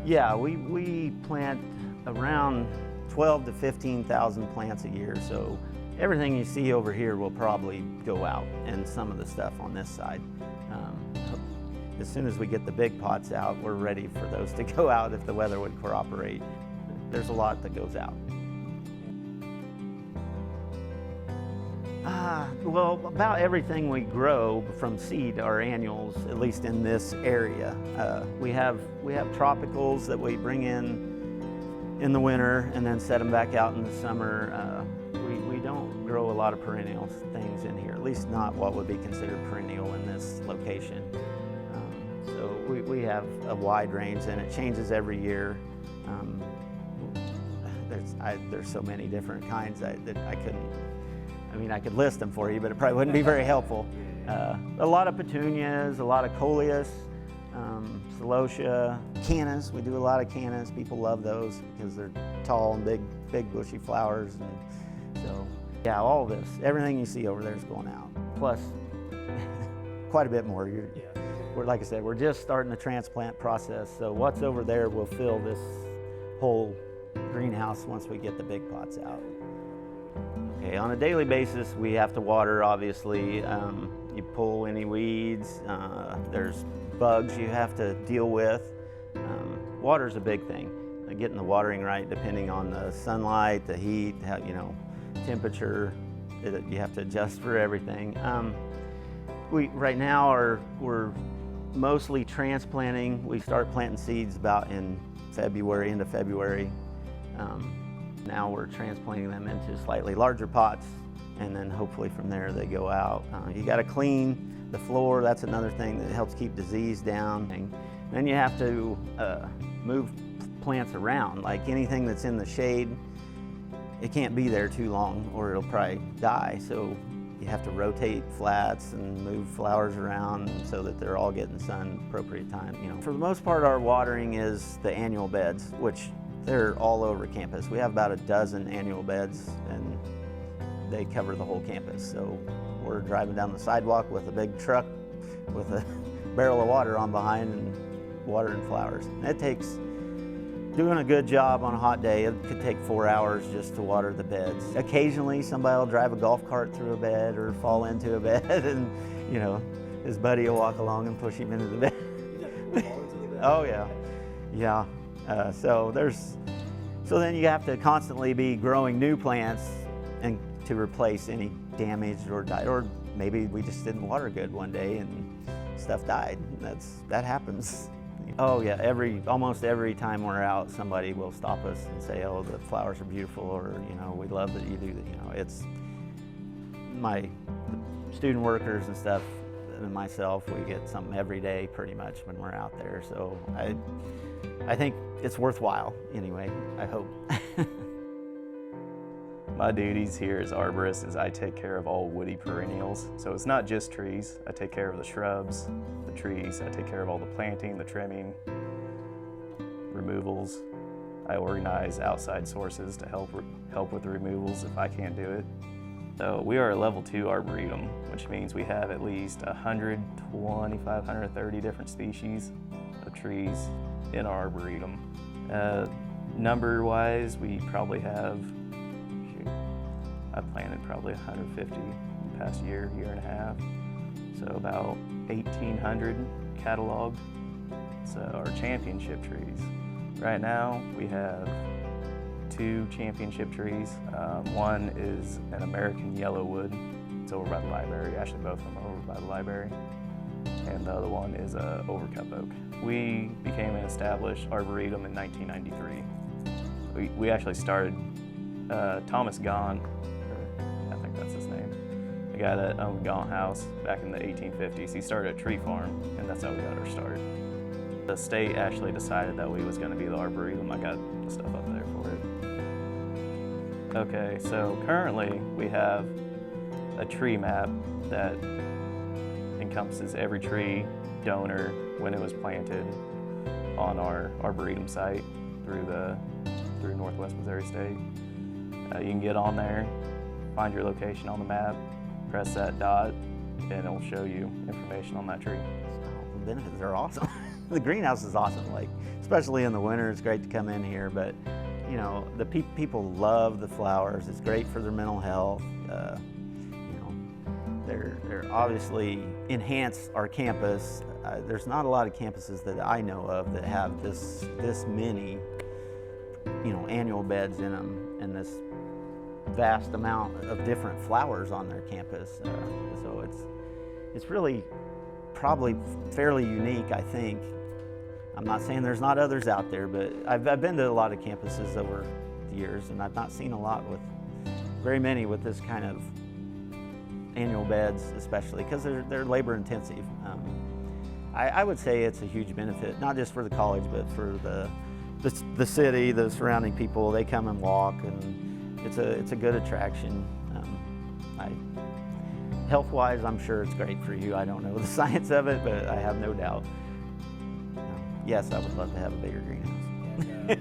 Yeah, we plant around 12 to 15,000 plants a year, so everything you see over here will probably go out, and some of the stuff on this side. As soon as we get the big pots out, we're ready for those to go out if the weather would cooperate. There's a lot that goes out. Well, about everything we grow from seed are annuals, at least in this area. We have tropicals that we bring in the winter and then set them back out in the summer. We don't grow a lot of perennial things in here, at least not what would be considered perennial in this location. So we have a wide range, and it changes every year. There's so many different kinds that I couldn't. I mean, I could list them for you, but it probably wouldn't be very helpful. A lot of petunias, a lot of coleus, celosia, cannas. We do a lot of cannas. People love those because they're tall and big bushy flowers. And so, yeah, all of this, everything you see over there is going out. Plus, quite a bit more. We're, like I said, we're just starting the transplant process. So what's over there will fill this whole greenhouse once we get the big pots out. Okay, on a daily basis, we have to water, obviously. You pull any weeds, there's bugs you have to deal with. Water's a big thing. Getting the watering right, depending on the sunlight, the heat, temperature, you have to adjust for everything. Right now we're mostly transplanting. We start planting seeds about in February, into February. Now we're transplanting them into slightly larger pots, and then hopefully from there they go out. You got to clean the floor. That's another thing that helps keep disease down. And then you have to move plants around. Like anything that's in the shade, it can't be there too long or it'll probably die. So you have to rotate flats and move flowers around so that they're all getting sun appropriate time. For the most part, our watering is the annual beds, which they're all over campus. We have about a dozen annual beds, and they cover the whole campus. So we're driving down the sidewalk with a big truck with a barrel of water on behind and watering flowers. And it takes, doing a good job on a hot day, it could take 4 hours just to water the beds. Occasionally somebody will drive a golf cart through a bed or fall into a bed, and his buddy will walk along and push him into the bed. Oh yeah, yeah. So then you have to constantly be growing new plants and to replace any damaged or died, or maybe we just didn't water good one day and stuff died. That happens. Oh yeah, almost every time we're out, somebody will stop us and say, "Oh, the flowers are beautiful," or "We love that you do that." It's my student workers and stuff, and myself. We get something every day, pretty much, when we're out there. So I think it's worthwhile anyway, I hope. My duties here as arborist is I take care of all woody perennials. So it's not just trees. I take care of the shrubs, the trees. I take care of all the planting, the trimming, removals. I organize outside sources to help with the removals if I can't do it. So we are a level 2 arboretum, which means we have at least 125, 130 different species of trees in our arboretum. Number-wise, we probably have, I planted probably 150 in the past year and a half. So about 1,800 cataloged. So our championship trees. Right now, we have 2 championship trees. One is an American yellowwood. It's over by the library. Actually, both of them are over by the library. And the other one is a overcup oak. We became an established arboretum in 1993. We actually started, Thomas Gaunt, I think that's his name, the guy that owned Gaunt House back in the 1850s. He started a tree farm, and that's how we got our start. The state actually decided that we was going to be the arboretum. I got the stuff up there for it. Okay, so currently we have a tree map that encompasses every tree donor when it was planted on our arboretum site through Northwest Missouri State. You can get on there, find your location on the map, press that dot, and it will show you information on that tree. The benefits are awesome. The greenhouse is awesome, like especially in the winter. It's great to come in here, but you know, the people love the flowers. It's great for their mental health. You know, they're obviously enhance our campus. There's not a lot of campuses that I know of that have this many, you know, annual beds in them and this vast amount of different flowers on their campus. So it's really probably fairly unique, I think. I'm not saying there's not others out there, but I've been to a lot of campuses over the years, and I've not seen a lot with very many with this kind of annual beds, especially because they're labor intensive. I would say it's a huge benefit, not just for the college, but for the city, the surrounding people. They come and walk, and it's a good attraction. Health-wise, I'm sure it's great for you. I don't know the science of it, but I have no doubt. Yes, I would love to have a bigger greenhouse.